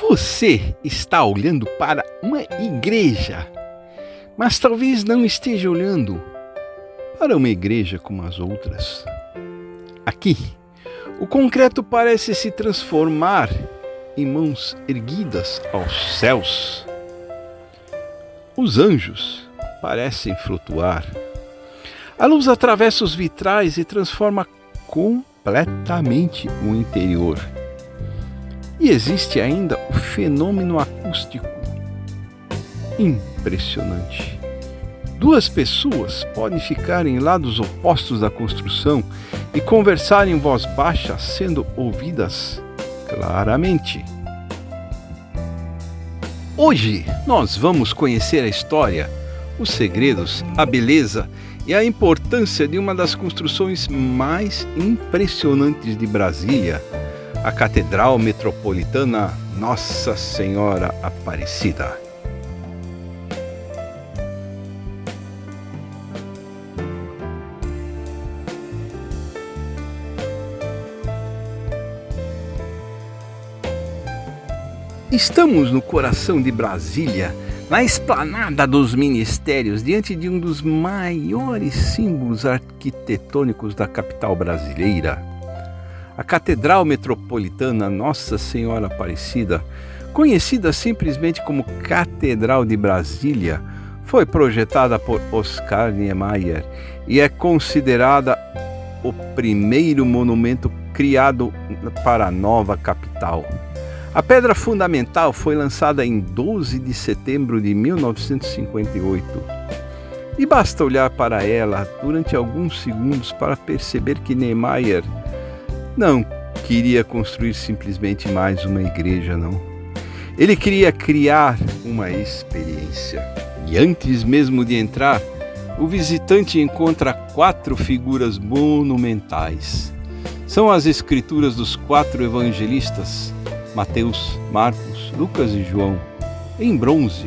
Você está olhando para uma igreja, mas talvez não esteja olhando para uma igreja como as outras. Aqui, o concreto parece se transformar em mãos erguidas aos céus. Os anjos parecem flutuar. A luz atravessa os vitrais e transforma completamente o interior. E existe ainda o fenômeno acústico impressionante. Duas pessoas podem ficar em lados opostos da construção e conversar em voz baixa, sendo ouvidas claramente. Hoje nós vamos conhecer a história, os segredos, a beleza e a importância de uma das construções mais impressionantes de Brasília, a Catedral Metropolitana Nossa Senhora Aparecida. Estamos no coração de Brasília, na esplanada dos ministérios, diante de um dos maiores símbolos arquitetônicos da capital brasileira. A Catedral Metropolitana Nossa Senhora Aparecida, conhecida simplesmente como Catedral de Brasília, foi projetada por Oscar Niemeyer e é considerada o primeiro monumento criado para a nova capital. A pedra fundamental foi lançada em 12 de setembro de 1958. E basta olhar para ela durante alguns segundos para perceber que Niemeyer não queria construir simplesmente mais uma igreja, não. Ele queria criar uma experiência. E antes mesmo de entrar, o visitante encontra 4 figuras monumentais. São as escrituras dos 4 evangelistas, Mateus, Marcos, Lucas e João, em bronze,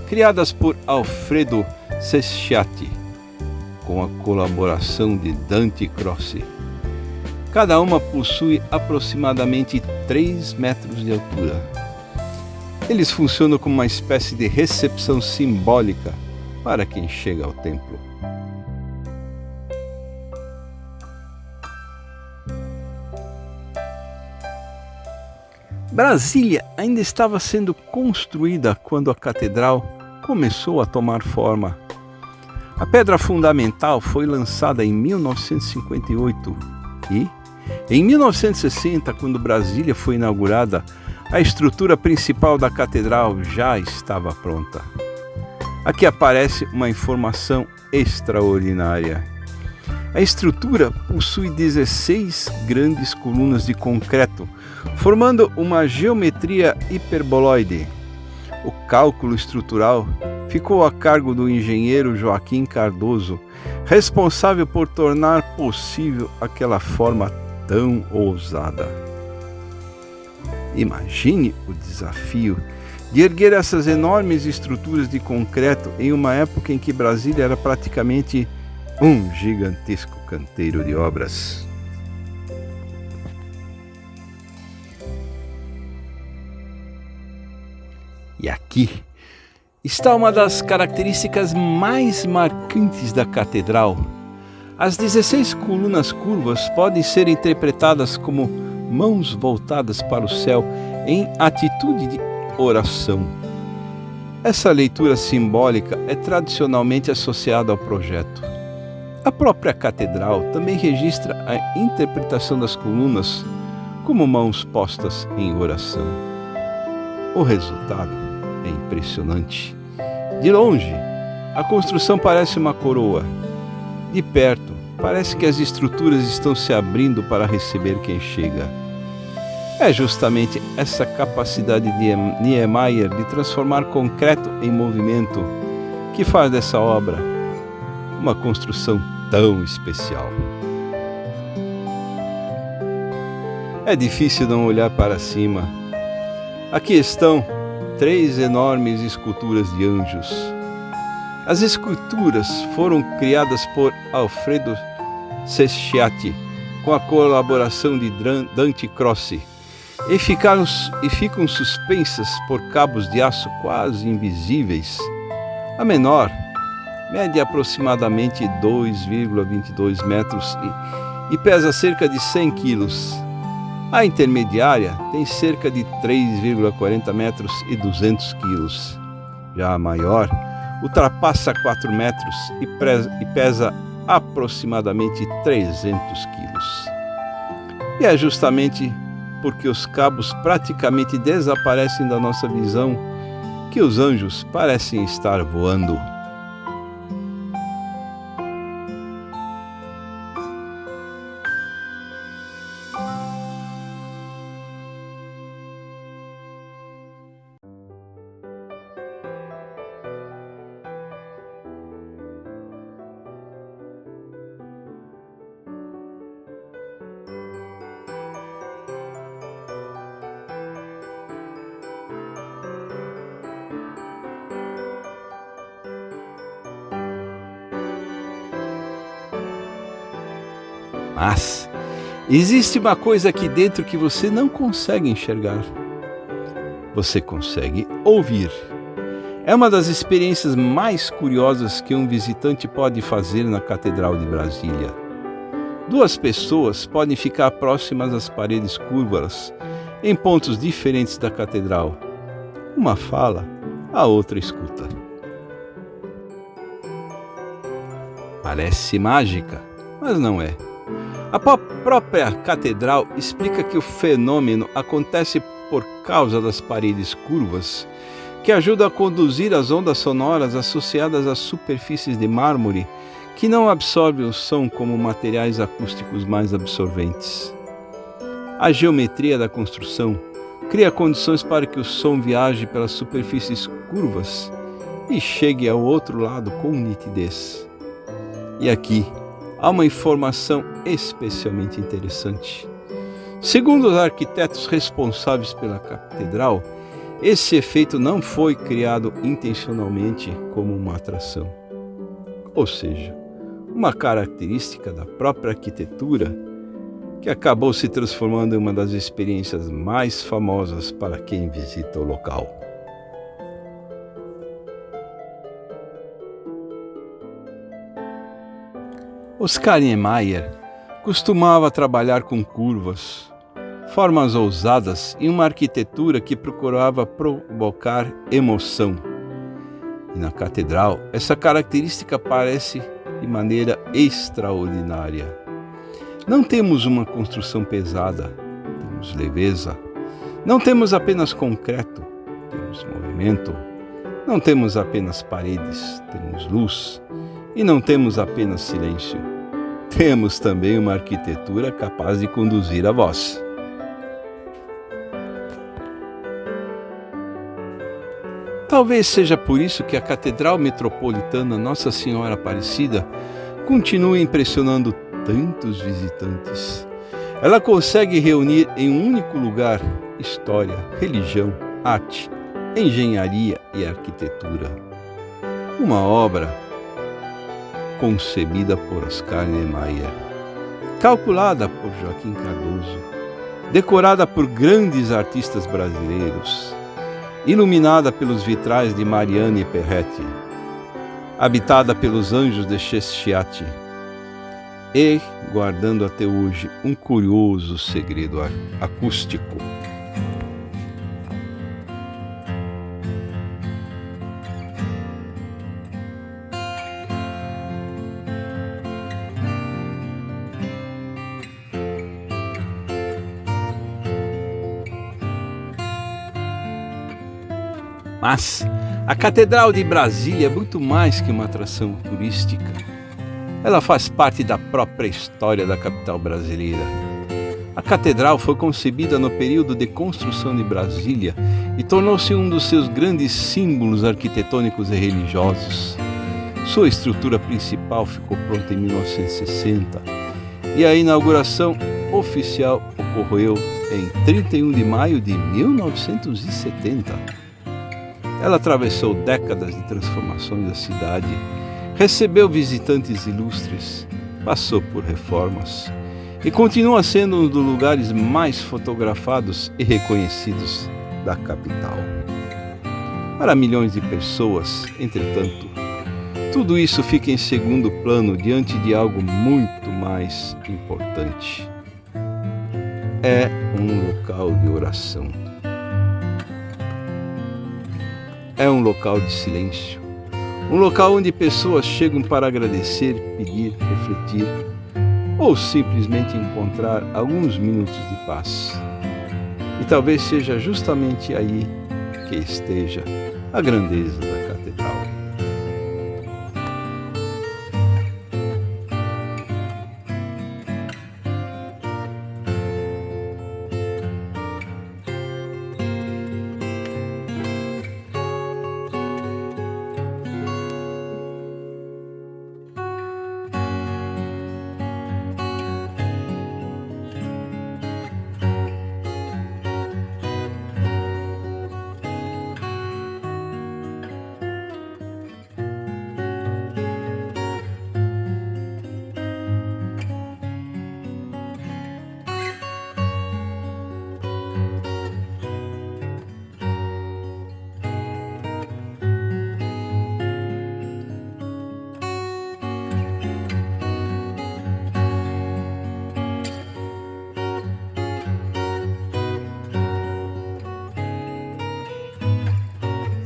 criadas por Alfredo Schiatti, com a colaboração de Dante Crossi. Cada uma possui aproximadamente 3 metros de altura. Eles funcionam como uma espécie de recepção simbólica para quem chega ao templo. Brasília ainda estava sendo construída quando a catedral começou a tomar forma. A pedra fundamental foi lançada em 1958 e, em 1960, quando Brasília foi inaugurada, a estrutura principal da catedral já estava pronta. Aqui aparece uma informação extraordinária. A estrutura possui 16 grandes colunas de concreto, formando uma geometria hiperboloide. O cálculo estrutural ficou a cargo do engenheiro Joaquim Cardoso, responsável por tornar possível aquela forma tão ousada. Imagine o desafio de erguer essas enormes estruturas de concreto em uma época em que Brasília era praticamente um gigantesco canteiro de obras. E aqui está uma das características mais marcantes da catedral. As 16 colunas curvas podem ser interpretadas como mãos voltadas para o céu em atitude de oração. Essa leitura simbólica é tradicionalmente associada ao projeto. A própria catedral também registra a interpretação das colunas como mãos postas em oração. O resultado é impressionante. De longe, a construção parece uma coroa. De perto, parece que as estruturas estão se abrindo para receber quem chega. É justamente essa capacidade de Niemeyer de transformar concreto em movimento que faz dessa obra uma construção tão especial. É difícil não olhar para cima. Aqui estão 3 enormes esculturas de anjos. As esculturas foram criadas por Alfredo Schiatti, com a colaboração de Dante Crossi, e ficam suspensas por cabos de aço quase invisíveis. A menor mede aproximadamente 2,22 metros e pesa cerca de 100 quilos. A intermediária tem cerca de 3,40 metros e 200 quilos. Já a maior ultrapassa 4 metros e pesa aproximadamente 300 quilos. E é justamente porque os cabos praticamente desaparecem da nossa visão que os anjos parecem estar voando. Mas existe uma coisa aqui dentro que você não consegue enxergar. Você consegue ouvir. É uma das experiências mais curiosas que um visitante pode fazer na Catedral de Brasília. Duas pessoas podem ficar próximas às paredes curvas, em pontos diferentes da catedral. Uma fala, a outra escuta. Parece mágica, mas não é. A própria catedral explica que o fenômeno acontece por causa das paredes curvas, que ajudam a conduzir as ondas sonoras associadas às superfícies de mármore, que não absorvem o som como materiais acústicos mais absorventes. A geometria da construção cria condições para que o som viaje pelas superfícies curvas e chegue ao outro lado com nitidez. E aqui há uma informação especialmente interessante. Segundo os arquitetos responsáveis pela catedral, esse efeito não foi criado intencionalmente como uma atração. Ou seja, uma característica da própria arquitetura que acabou se transformando em uma das experiências mais famosas para quem visita o local. Oscar Niemeyer costumava trabalhar com curvas, formas ousadas e uma arquitetura que procurava provocar emoção. E na catedral, essa característica aparece de maneira extraordinária. Não temos uma construção pesada, temos leveza. Não temos apenas concreto, temos movimento. Não temos apenas paredes, temos luz. E não temos apenas silêncio, temos também uma arquitetura capaz de conduzir a voz. Talvez seja por isso que a Catedral Metropolitana Nossa Senhora Aparecida continua impressionando tantos visitantes. Ela consegue reunir em um único lugar história, religião, arte, engenharia e arquitetura. Uma obra concebida por Oscar Niemeyer, calculada por Joaquim Cardoso, decorada por grandes artistas brasileiros, iluminada pelos vitrais de Marianne Perretti, habitada pelos anjos de Cestiati e guardando até hoje um curioso segredo acústico. Mas a Catedral de Brasília é muito mais que uma atração turística. Ela faz parte da própria história da capital brasileira. A catedral foi concebida no período de construção de Brasília e tornou-se um dos seus grandes símbolos arquitetônicos e religiosos. Sua estrutura principal ficou pronta em 1960 e a inauguração oficial ocorreu em 31 de maio de 1970. Ela atravessou décadas de transformações da cidade, recebeu visitantes ilustres, passou por reformas e continua sendo um dos lugares mais fotografados e reconhecidos da capital. Para milhões de pessoas, entretanto, tudo isso fica em segundo plano diante de algo muito mais importante. É um local de oração. É um local de silêncio. Um local onde pessoas chegam para agradecer, pedir, refletir ou simplesmente encontrar alguns minutos de paz. E talvez seja justamente aí que esteja a grandeza da catedral.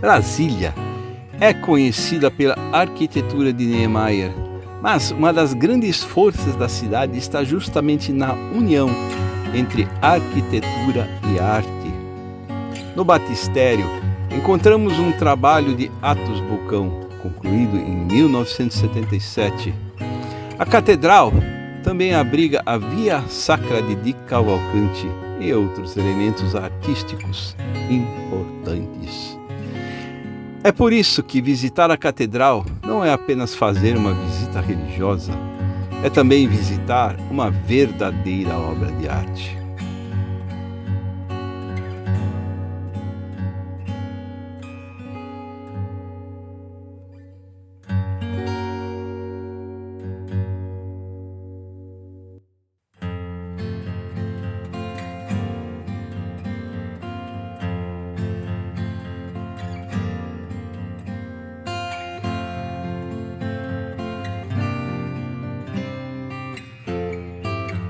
Brasília é conhecida pela arquitetura de Niemeyer, mas uma das grandes forças da cidade está justamente na união entre arquitetura e arte. No batistério, encontramos um trabalho de Athos Bocão, concluído em 1977. A catedral também abriga a Via Sacra de Di Cavalcanti e outros elementos artísticos importantes. É por isso que visitar a catedral não é apenas fazer uma visita religiosa, é também visitar uma verdadeira obra de arte.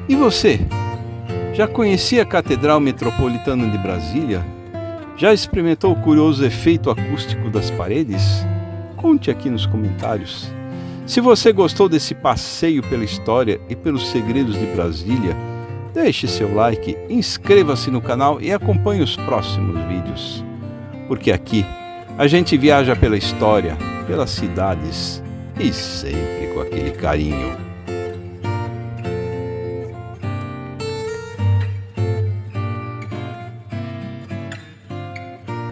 E você? Já conhecia a Catedral Metropolitana de Brasília? Já experimentou o curioso efeito acústico das paredes? Conte aqui nos comentários. Se você gostou desse passeio pela história e pelos segredos de Brasília, deixe seu like, inscreva-se no canal e acompanhe os próximos vídeos. Porque aqui a gente viaja pela história, pelas cidades e sempre com aquele carinho.